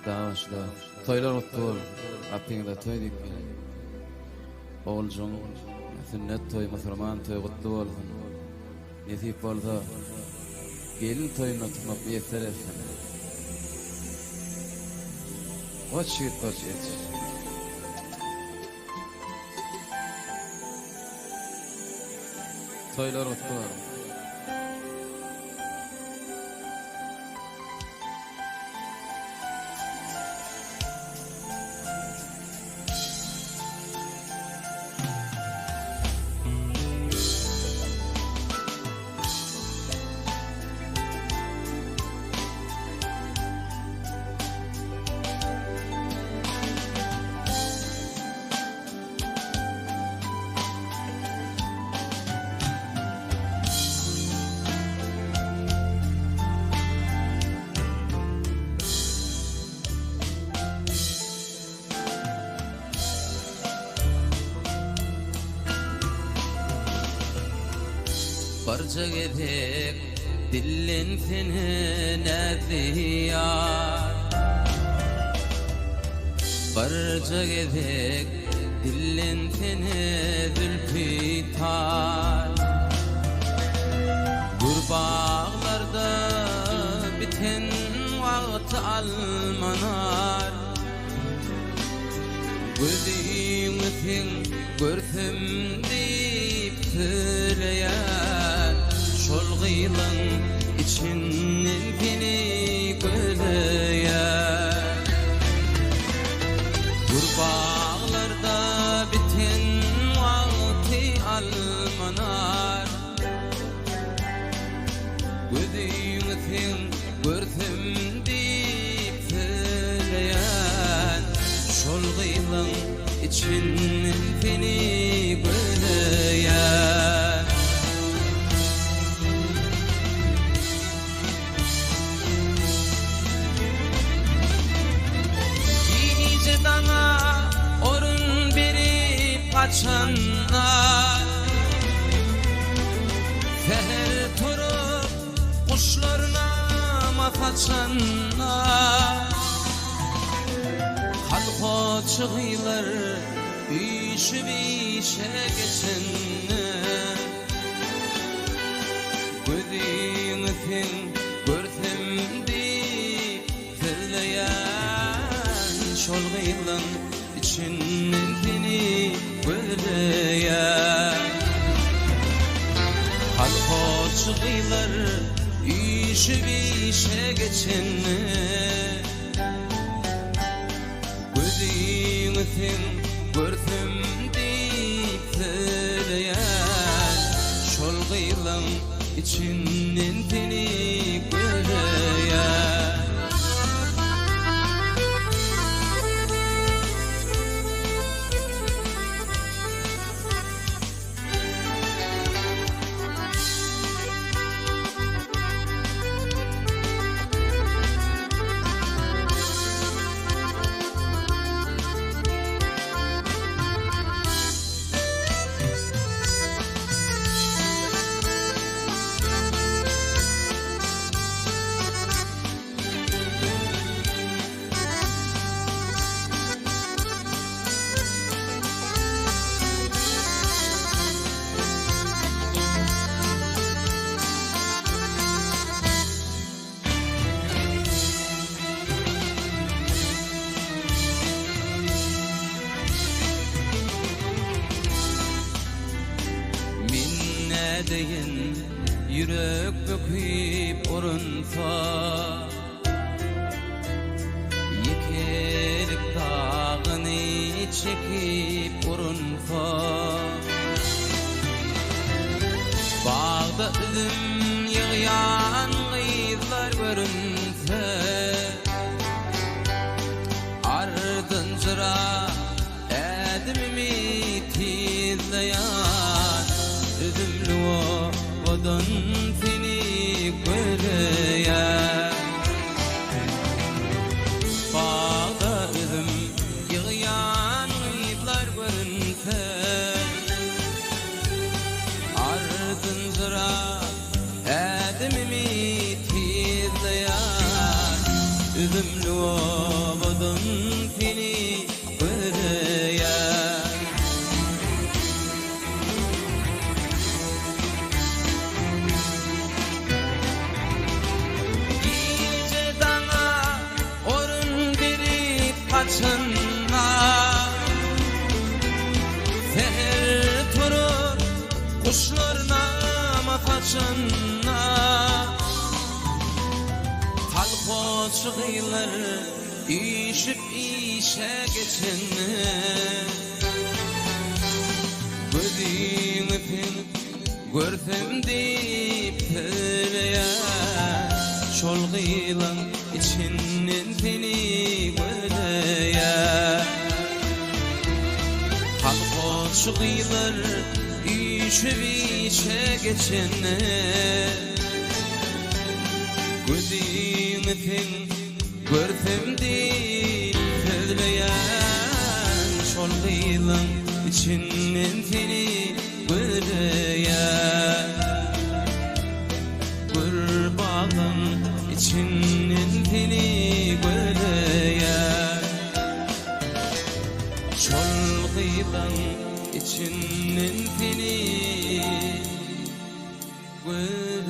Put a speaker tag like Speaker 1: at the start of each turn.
Speaker 1: Dağışda toylar otdur, aptiňda toy diýip bilen. Oğulcuň sünnet toy, musulman toy gutly bolsun. Nesip bolsa, gelin toyuna tutmak yeter etsin. Koç yit, koç yit. Toylar otdur.
Speaker 2: Barca gedek dillin seni neziyar, barca gedek dillin seni zülfitar. Gurbağlarda biten vaqt almanar, gözüňi sen görsem diýip söyleýär. Şol gyýlan içinden beni göreýär. Gurbağlarda biten wagty almanar, gözüňi sen görsem diýip söyleýär. Şol gyýlan içinden beni göreýär. Orun berip kaçanlar, seher turup kuşlarına mataçanlar. Halkoçu gıylar işi bişe geçenler, gözüňi sen görsem diýip söyleýär. Şol gyýlan içinden seni göreýär. Halkoçu gyýlar işi bişe geçenler, gözüňi sen görsem diýip söyleýär. Şol gyýlan içinden seni göreýär. Deyin yürek döküp orunsa, yekelik dağını çekip orunsa. Bağda üzüm yığyan gıyızlar görünse, ardın cıra edimimi tizleyen. Üzümlü odan seni göreýär. Bağda üzüm yığyan gıyızlar görünse, ardın zıra edimimi tizleýär. Üzümlü lüwabadın fini gürüya. Gece dana orun verip kaçınma, seher turur kuşlarına kaçınma. Talpoç gıylar işip işe geçinme, gözüm öpün görsem deyip töleye. Şol gıylan içinden seni göreye. Talpoç gıylar işip işe geçinme, gözüm öpün görsem deyip söyleyen. Şol gıylan içinden seni göreyen. Gurbağın içinden seni göreyen. Şol gıylan içinden seni göreyen.